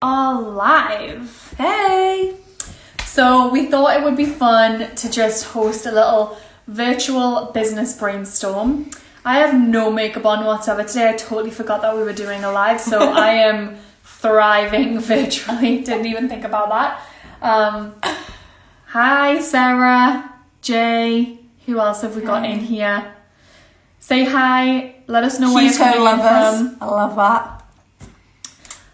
Are live. Hey! So we thought it would be fun to just host a little virtual business brainstorm. I have no makeup on whatsoever today. I totally forgot that we were doing a live, so I am thriving virtually. Didn't even think about that. Hi, Sarah, Jay. Who else have we got in here? Say hi. Let us know where you're coming from. I love that.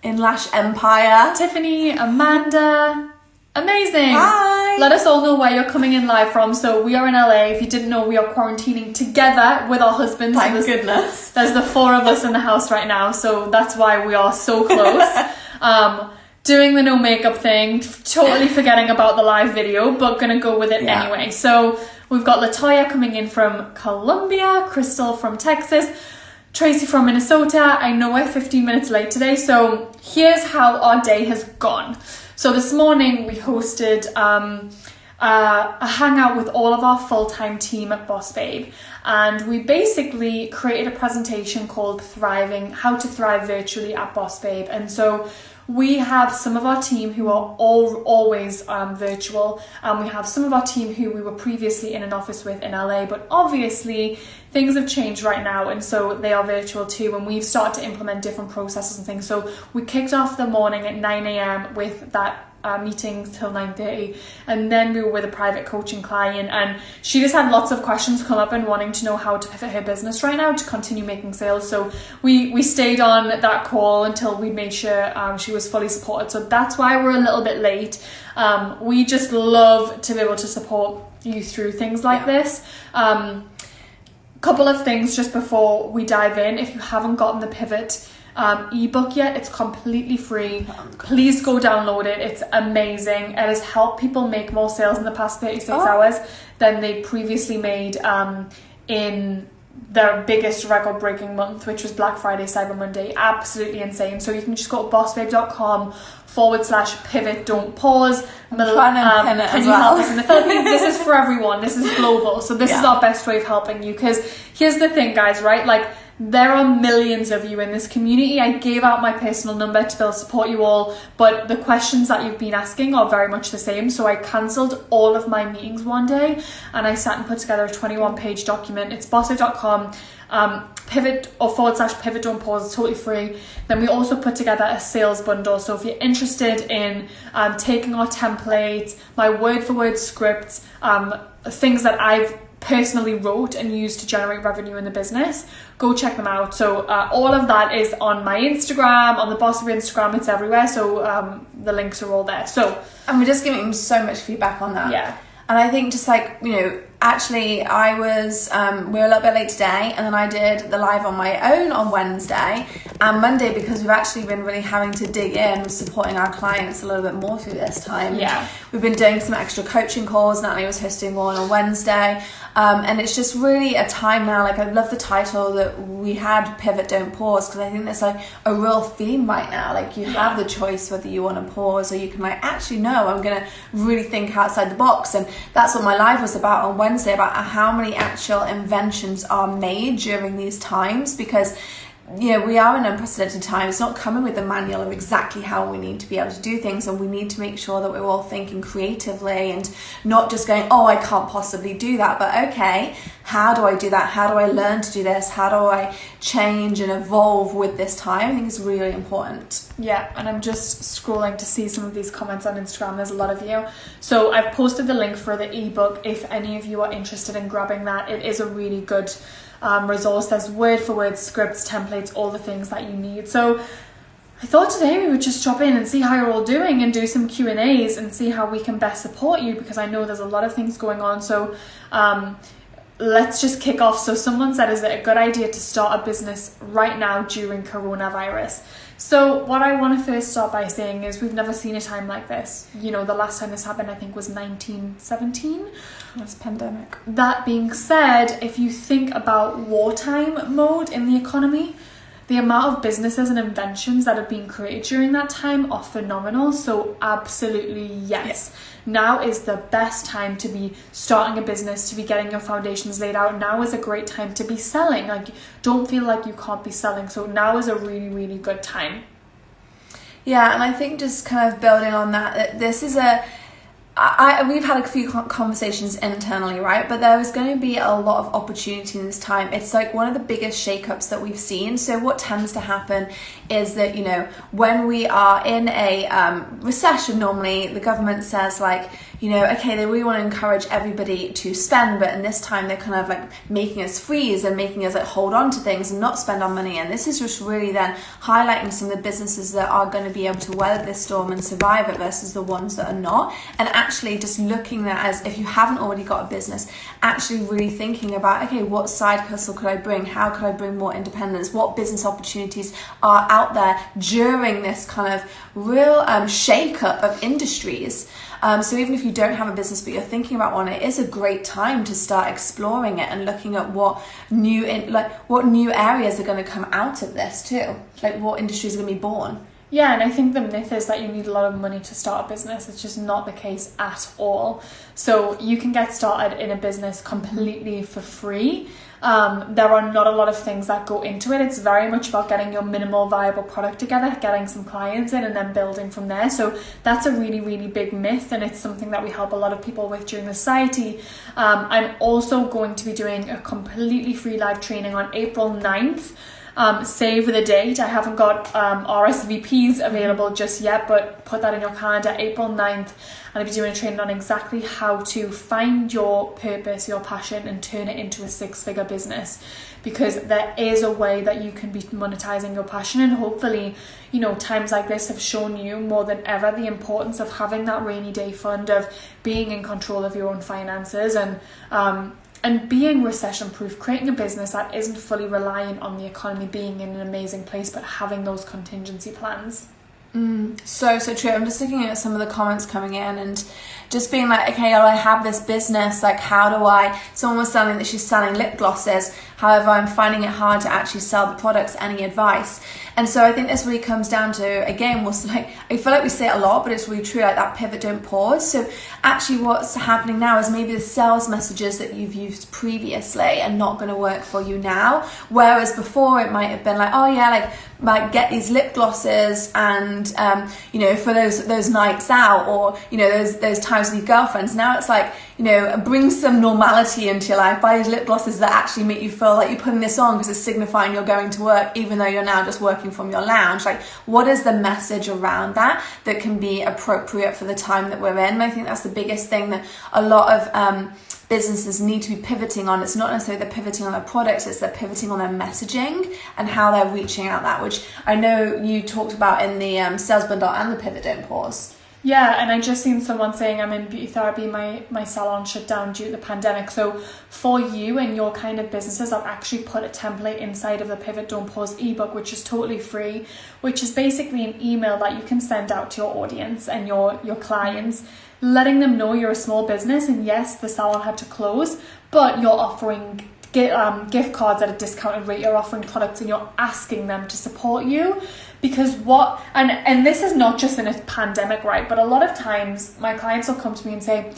In Lash Empire. Tiffany, Amanda. Amazing. Hi. Let us all know where you're coming in live from. So we are in LA. If you didn't know, we are quarantining together with our husbands. Thank goodness. There's the 4 of us in the house right now. So that's why we are so close. Doing the no makeup thing. Totally forgetting about the live video, but gonna go with it anyway. So we've got Latoya coming in from Colombia. Crystal from Texas. Tracy from Minnesota. I know we're 15 minutes late today, so here's how our day has gone. So this morning we hosted a hangout with all of our full-time team at Boss Babe, and we basically created a presentation called How to Thrive Virtually at Boss Babe. And so we have some of our team who are always virtual, and we have some of our team who we were previously in an office with in LA, but obviously things have changed right now, and so they are virtual too, and we've started to implement different processes and things. So we kicked off the morning at 9 a.m. with that meeting till 9:30, and then we were with a private coaching client, and she just had lots of questions come up and wanting to know how to pivot her business right now to continue making sales. So we stayed on that call until we made sure she was fully supported. So that's why we're a little bit late. We just love to be able to support you through things like this. Couple of things just before we dive in. If you haven't gotten the Pivot ebook yet, it's completely free. Please go download it. It's amazing. It has helped people make more sales in the past 36 hours than they previously made in their biggest record-breaking month, which was Black Friday, Cyber Monday. Absolutely insane. So you can just go to bossbabe.com/pivot don't pause. Can you help us in the Philippines? This is for everyone. This is global. So this is our best way of helping you, because here's the thing, guys, right? Like, there are millions of you in this community. I gave out my personal number to be able to support you all, but the questions that you've been asking are very much the same. So I cancelled all of my meetings one day, and I sat and put together a 21-page document. It's bossbabe.com pivot or /pivot don't pause. It's totally free. Then we also put together a sales bundle. So if you're interested in taking our templates, my word for word scripts, things that I've personally wrote and used to generate revenue in the business, go check them out. So all of that is on my Instagram, on the Boss Babe Instagram. It's everywhere. So the links are all there. And we're just getting so much feedback on that. Yeah. And I think just like, actually I was, we were a little bit late today, and then I did the live on my own on Wednesday and Monday, because we've actually been really having to dig in with supporting our clients a little bit more through this time. Yeah. We've been doing some extra coaching calls. Natalie was hosting one on Wednesday. And it's just really a time now, like I love the title that we had, Pivot Don't Pause, because I think there's like a real theme right now. Like you have the choice whether you want to pause, or you can like, actually no, I'm going to really think outside the box. And that's what my live was about on Wednesday, about how many actual inventions are made during these times, because we are in unprecedented times. It's not coming with a manual of exactly how we need to be able to do things, and we need to make sure that we're all thinking creatively and not just going, I can't possibly do that, but okay, how do I do that? How do I learn to do this? How do I change and evolve with this time? I think it's really important. Yeah, and I'm just scrolling to see some of these comments on Instagram. There's a lot of you. So I've posted the link for the ebook if any of you are interested in grabbing that. It is a really good resource. There's word for word scripts, templates, all the things that you need. So I thought today we would just drop in and see how you're all doing and do some Q&As and see how we can best support you, because I know there's a lot of things going on. So let's just kick off. So someone said, is it a good idea to start a business right now during coronavirus? So what I want to first start by saying is we've never seen a time like this. The last time this happened, I think, was 1917. That's pandemic. That being said, if you think about wartime mode in the economy, the amount of businesses and inventions that have been created during that time are phenomenal. So absolutely yes. Now is the best time to be starting a business, to be getting your foundations laid out. Now is a great time to be selling. Like, don't feel like you can't be selling. So now is a really, really good time. Yeah, and I think just kind of building on that this is we've had a few conversations internally, right? But there is going to be a lot of opportunity in this time. It's like one of the biggest shakeups that we've seen. So what tends to happen is that, you know, when we are in a recession, normally the government says like, you know, okay, they really want to encourage everybody to spend, but in this time they're kind of like making us freeze and making us like hold on to things and not spend our money. And this is just really then highlighting some of the businesses that are going to be able to weather this storm and survive it versus the ones that are not. And actually just looking at as if you haven't already got a business, actually really thinking about, okay, what side hustle could I bring? How could I bring more independence? What business opportunities are out there during this kind of real shake-up of industries? So even if you don't have a business but you're thinking about one, it is a great time to start exploring it and looking at what new areas are going to come out of this too, like what industries are going to be born. Yeah, and I think the myth is that you need a lot of money to start a business. It's just not the case at all. So you can get started in a business completely for free. There are not a lot of things that go into it. It's very much about getting your minimal viable product together, getting some clients in, and then building from there. So that's a really, really big myth, and it's something that we help a lot of people with during the society. I'm also going to be doing a completely free live training on April 9th. Save the date. I haven't got RSVPs available just yet, but put that in your calendar. April 9th, and I'll be doing a training on exactly how to find your purpose, your passion, and turn it into a 6-figure business, because there is a way that you can be monetizing your passion. And hopefully, you know, times like this have shown you more than ever the importance of having that rainy day fund, of being in control of your own finances, and being recession proof, creating a business that isn't fully reliant on the economy being in an amazing place, but having those contingency plans. So true. I'm just looking at some of the comments coming in and just being like, okay, I have this business, like how do someone was selling that she's selling lip glosses, however I'm finding it hard to actually sell the products. Any advice? And so I think this really comes down to, again, I feel like we say it a lot, but it's really true, like that pivot, don't pause. So actually what's happening now is maybe the sales messages that you've used previously are not going to work for you now, whereas before it might have been like, oh yeah, like get these lip glosses and you know, for those nights out, or you know, those times with your girlfriends. Now it's like, you know, bring some normality into your life. Buy these lip glosses that actually make you feel like you're putting this on because it's signifying you're going to work, even though you're now just working from your lounge. Like, what is the message around that can be appropriate for the time that we're in? And I think that's the biggest thing that a lot of businesses need to be pivoting on. It's not necessarily they're pivoting on their products, it's they're pivoting on their messaging and how they're reaching out that, which I know you talked about in the sales bundle and the pivot don't pause. Yeah, and I just seen someone saying, I'm in beauty therapy, my salon shut down due to the pandemic. So for you and your kind of businesses, I've actually put a template inside of the Pivot Don't Pause ebook, which is totally free, which is basically an email that you can send out to your audience and your clients, letting them know you're a small business, and yes, the salon had to close, but you're offering gift cards at a discounted rate, you're offering products, and you're asking them to support you. Because and this is not just in a pandemic, right? But a lot of times my clients will come to me and say,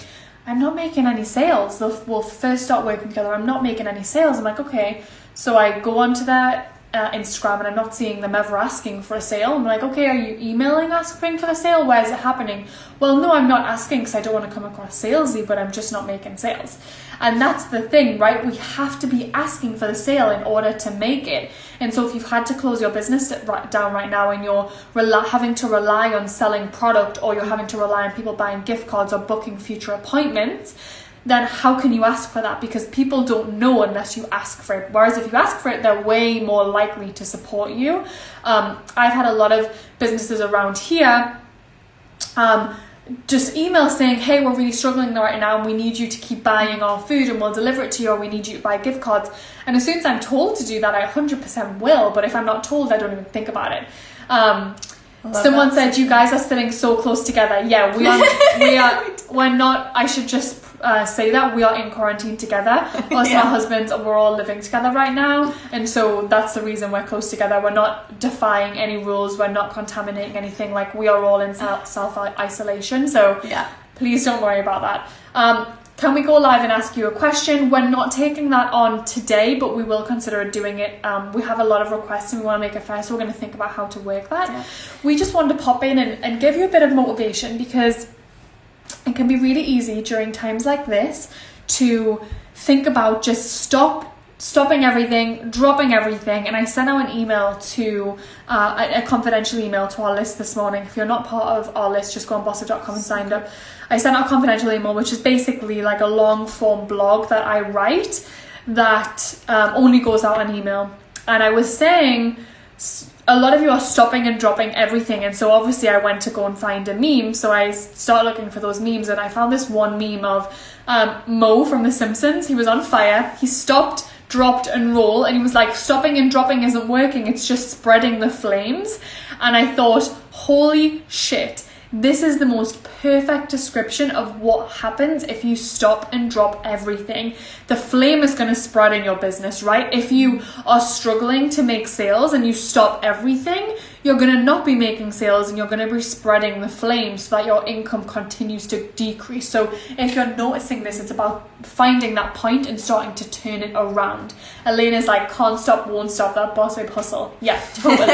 I'm not making any sales. We'll first start working together, I'm not making any sales. I'm like, okay. So I go onto their Instagram and I'm not seeing them ever asking for a sale. I'm like, okay, are you emailing asking for the sale? Where is it happening? Well, no, I'm not asking because I don't want to come across salesy, but I'm just not making sales. And that's the thing, right? We have to be asking for the sale in order to make it. And so if you've had to close your business down right now and you're having to rely on selling product, or you're having to rely on people buying gift cards or booking future appointments, then how can you ask for that? Because people don't know unless you ask for it. Whereas if you ask for it, they're way more likely to support you. I've had a lot of businesses around here just email saying, hey, we're really struggling right now and we need you to keep buying our food and we'll deliver it to you, or we need you to buy gift cards. And as soon as I'm told to do that, I 100% will. But if I'm not told, I don't even think about it. Someone said, you guys are sitting so close together. Yeah, we're not, I should just say that we are in quarantine together. Us and our husbands, we're all living together right now, and so that's the reason we're close together. We're not defying any rules, we're not contaminating anything. Like, we are all in self-isolation, so please don't worry about that. can we go live and ask you a question? We're not taking that on today, but we will consider doing it. We have a lot of requests and we want to make it fair, so we're going to think about how to work that. Yeah. We just wanted to pop in and give you a bit of motivation, because it can be really easy during times like this to think about just stopping everything, dropping everything. And I sent out an email to a confidential email to our list this morning. If you're not part of our list, just go on bossif.com and sign up. I sent out a confidential email, which is basically like a long form blog that I write that only goes out on email. And I was saying a lot of you are stopping and dropping everything, and so obviously I went to go and find a meme. So I started looking for those memes, and I found this one meme of Mo from The Simpsons. He was on fire, he stopped, dropped and roll, and he was like, stopping and dropping isn't working, it's just spreading the flames. And I thought, holy shit, this is the most perfect description of what happens if you stop and drop everything. The flame is going to spread in your business, right? If you are struggling to make sales and you stop everything, you're going to not be making sales, and you're going to be spreading the flame so that your income continues to decrease. So if you're noticing this, it's about finding that point and starting to turn it around. Elena's like, can't stop, won't stop, that boss babe hustle. Yeah, totally.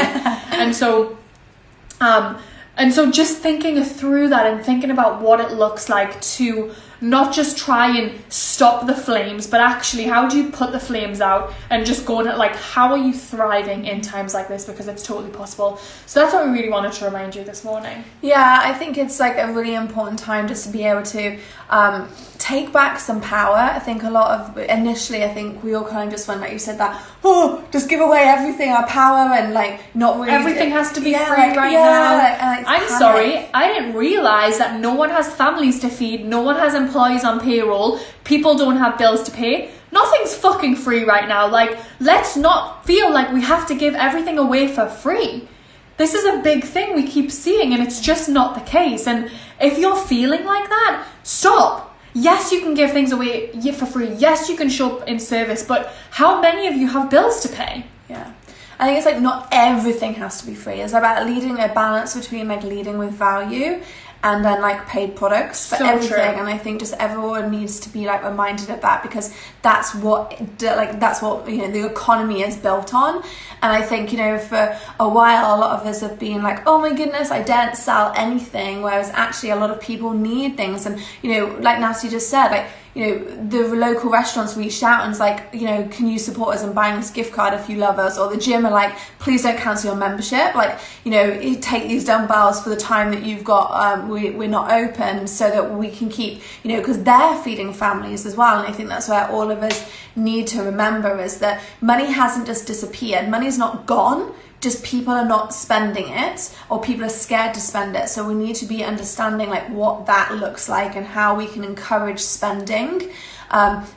And so just thinking through that and thinking about what it looks like to not just try and stop the flames, but actually how do you put the flames out and just go at like, how are you thriving in times like this? Because it's totally possible. So that's what we really wanted to remind you this morning. Yeah, I think it's like a really important time just to be able to take back some power. I think initially I think we all kind of just went, like you said, that, just give away everything, our power, and like not really... Everything has to be free now. I'm sorry, I didn't realise that no one has families to feed, no one has employees on payroll, people don't have bills to pay. Nothing's fucking free right now. Like, let's not feel like we have to give everything away for free. This is a big thing we keep seeing, and it's just not the case. And if you're feeling like that, stop. Yes, you can give things away for free. Yes, you can show up in service, but how many of you have bills to pay? Yeah. I think it's like not everything has to be free. It's about leading a balance between like leading with value and then like paid products for everything. True. And I think just everyone needs to be like reminded of that, because that's what the economy is built on. And I think, for a while, a lot of us have been like, oh my goodness, I daren't sell anything, whereas actually a lot of people need things. And like Natalie just said, like, the local restaurants reached out and was like, can you support us in buying this gift card if you love us? Or the gym are like, please don't cancel your membership. Like, you take these dumbbells for the time that you've got, we're not open, so that we can keep, because they're feeding families as well. And I think that's where all of us need to remember, is that money hasn't just disappeared. Money's not gone. Just people are not spending it, or people are scared to spend it. So we need to be understanding like what that looks like and how we can encourage spending.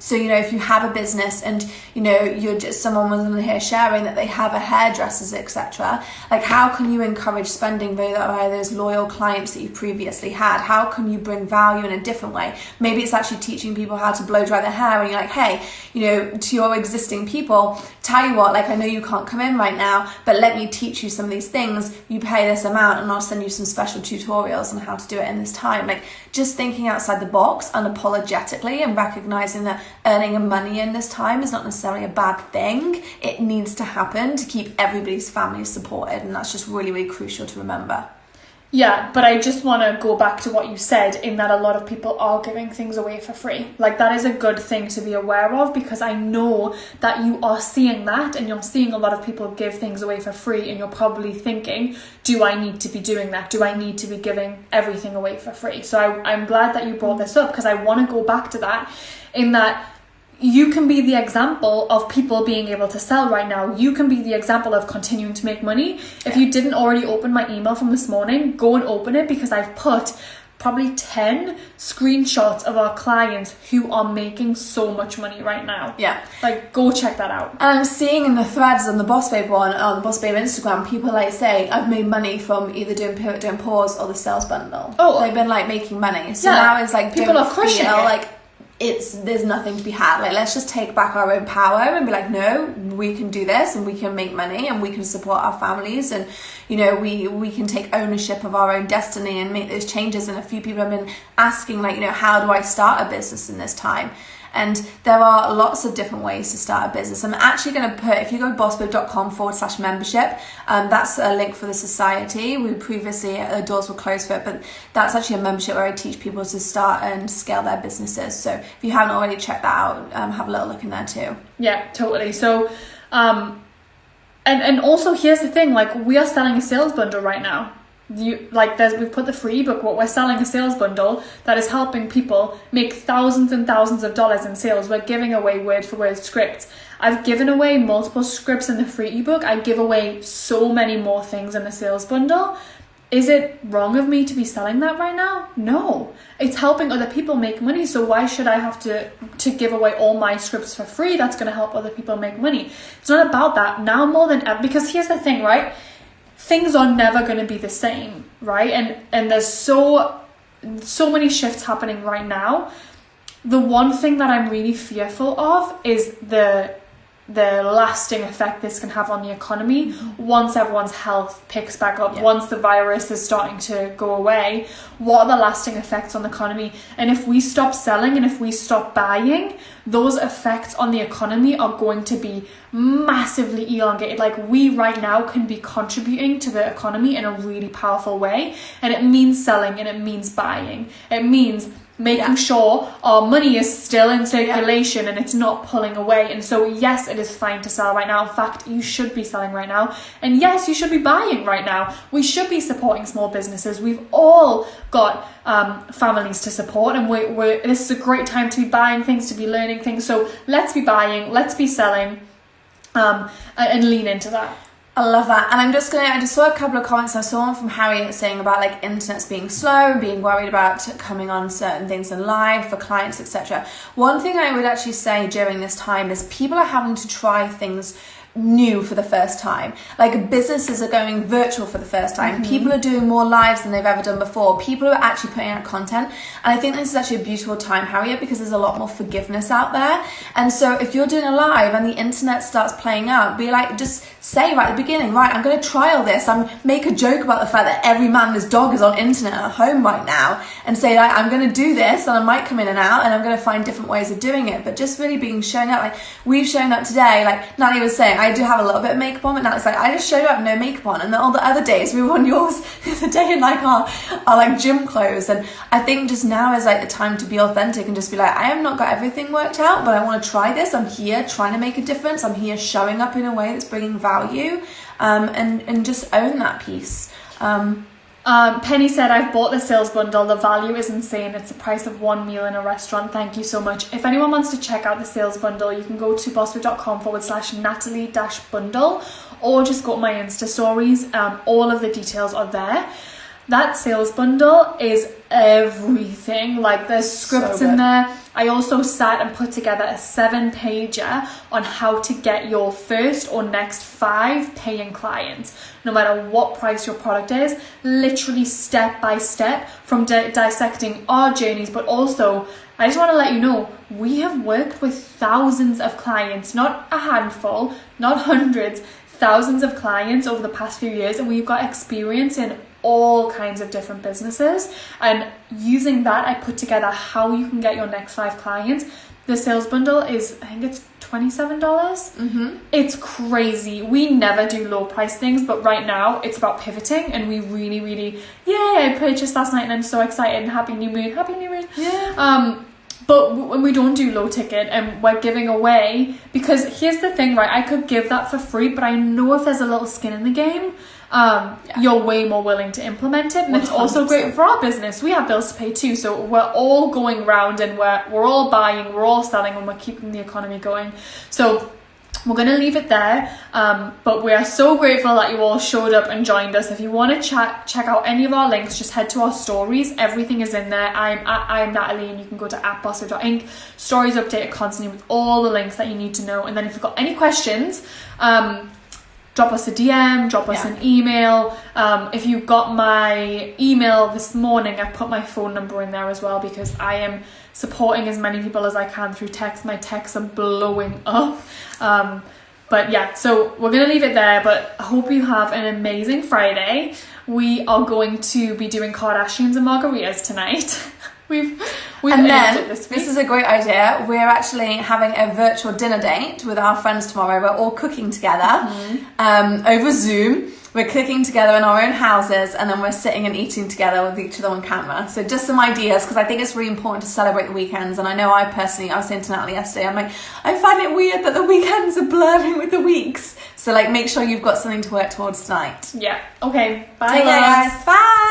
So, if you have a business and, you're just, someone was on here sharing that they have a hairdressers, etc. Like, how can you encourage spending by those loyal clients that you previously had? How can you bring value in a different way? Maybe it's actually teaching people how to blow dry their hair, and you're like, hey, to your existing people, tell you what, like, I know you can't come in right now, but let me teach you some of these things. You pay this amount and I'll send you some special tutorials on how to do it in this time. Like, just thinking outside the box unapologetically and recognizing that earning money in this time is not necessarily a bad thing. It needs to happen to keep everybody's family supported, and that's just really, really crucial to remember. Yeah, but I just want to go back to what you said, in that a lot of people are giving things away for free. Like, that is a good thing to be aware of, because I know that you are seeing that, and you're seeing a lot of people give things away for free, and you're probably thinking, do I need to be doing that? Do I need to be giving everything away for free? So I'm glad that you brought this up, because I want to go back to that, in that you can be the example of people being able to sell right now. You can be the example of continuing to make money. If you didn't already open my email from this morning, go and open it, because I've put probably 10 screenshots of our clients who are making so much money right now. Yeah. Like, go check that out. And I'm seeing in the threads on the Boss Babe one, on the Boss Babe Instagram, people like say, I've made money from either doing Pivot, Don't Pause or the sales bundle. Oh. They've been like making money. So now it's like, people are crushing it. Like, there's nothing to be had. Like, let's just take back our own power and be like, no, we can do this and we can make money and we can support our families, and you know, we can take ownership of our own destiny and make those changes. And a few people have been asking, like, you know, how do I start a business in this time? And there are lots of different ways to start a business. I'm actually going to put, if you go to bossbabe.com/membership, that's a link for the society. We previously, doors were closed for it, but that's actually a membership where I teach people to start and scale their businesses. So if you haven't already checked that out, have a little look in there too. Yeah, totally. So, and also here's the thing, like, we are selling a sales bundle right now. We've put the free ebook, what we're selling, a sales bundle that is helping people make thousands and thousands of dollars in sales. We're giving away word for word scripts. I've given away multiple scripts in the free ebook. I give away so many more things in the sales bundle. Is it wrong of me to be selling that right now? No, it's helping other people make money. So why should I have to give away all my scripts for free? That's going to help other people make money. It's not about that now more than ever, because here's the thing, right? Things are never going to be the same, right? And there's so many shifts happening right now. The one thing that I'm really fearful of is the lasting effect this can have on the economy once everyone's health picks back up, once the virus is starting to go away. What are the lasting effects on the economy? And if we stop selling and if we stop buying, those effects on the economy are going to be massively elongated. Like, we right now can be contributing to the economy in a really powerful way, and it means selling and it means buying. It means making sure our money is still in circulation and it's not pulling away. And so yes, it is fine to sell right now. In fact, you should be selling right now, and yes, you should be buying right now. We should be supporting small businesses. We've all got families to support, and this is a great time to be buying things, to be learning things. So let's be buying, let's be selling, and lean into that. I love that. And I just saw a couple of comments. I saw one from Harriet saying about, like, internet's being slow, being worried about coming on certain things in live for clients, etc. One thing I would actually say during this time is people are having to try things new for the first time. Like, businesses are going virtual for the first time. People are doing more lives than they've ever done before. People are actually putting out content, and I think this is actually a beautiful time, Harriet, because there's a lot more forgiveness out there. And so if you're doing a live and the internet starts playing up, be like, just say right at the beginning, right, I'm going to trial this. Make a joke about the fact that every man and his dog is on internet at home right now, and say, like, I'm going to do this, and I might come in and out, and I'm going to find different ways of doing it. But just really showing up. Like, we've shown up today, like Natalie was saying, I do have a little bit of makeup on, but now it's like, I just showed up no makeup on, and then all the other days we were on yours the day in, like, our like gym clothes. And I think just now is like the time to be authentic and just be like, I have not got everything worked out, but I want to try this. I'm here trying to make a difference. I'm here showing up in a way that's bringing value, and just own that piece. Penny said, I've bought the sales bundle. The value is insane. It's the price of one meal in a restaurant. Thank you so much. If anyone wants to check out the sales bundle, you can go to bossbabe.com/Natalie-bundle, or just go to my Insta stories. All of the details are there. That sales bundle is everything. Like, there's scripts in there. I also sat and put together a 7-pager on how to get your first or next 5 paying clients, no matter what price your product is, literally step by step, from dissecting our journeys. But also, I just want to let you know, we have worked with thousands of clients, not a handful, not hundreds, thousands of clients over the past few years, and we've got experience in all kinds of different businesses. And using that, I put together how you can get your next 5 clients. The sales bundle is, I think it's $27. It's crazy. We never do low price things, but right now it's about pivoting, and we really, I purchased last night and I'm so excited, and happy new moon. But when we don't do low ticket and we're giving away, because here's the thing, right? I could give that for free, but I know if there's a little skin in the game, you're way more willing to implement it. And 100%. It's also great for our business. We have bills to pay too, so we're all going round, and we're all buying, we're all selling, and we're keeping the economy going. So we're going to leave it there, but we are so grateful that you all showed up and joined us. If you want to check out any of our links, just head to our stories. Everything is in there. I'm Natalie, and you can go to @bossbabe.inc. Stories updated constantly with all the links that you need to know. And then if you've got any questions, drop us a DM, drop us an email. If you got my email this morning, I put my phone number in there as well, because I am supporting as many people as I can through text. My texts are blowing up. But yeah, so we're going to leave it there, but I hope you have an amazing Friday. We are going to be doing Kardashians and margaritas tonight. We've and then, it this week. This is a great idea. We're actually having a virtual dinner date with our friends tomorrow. We're all cooking together over Zoom. We're cooking together in our own houses, and then we're sitting and eating together with each other on camera. So just some ideas, because I think it's really important to celebrate the weekends. And I know I was saying to Natalie yesterday, I'm like, I find it weird that the weekends are blurring with the weeks. So like, make sure you've got something to work towards tonight. Yeah. Okay. Bye. Take care, guys. Bye.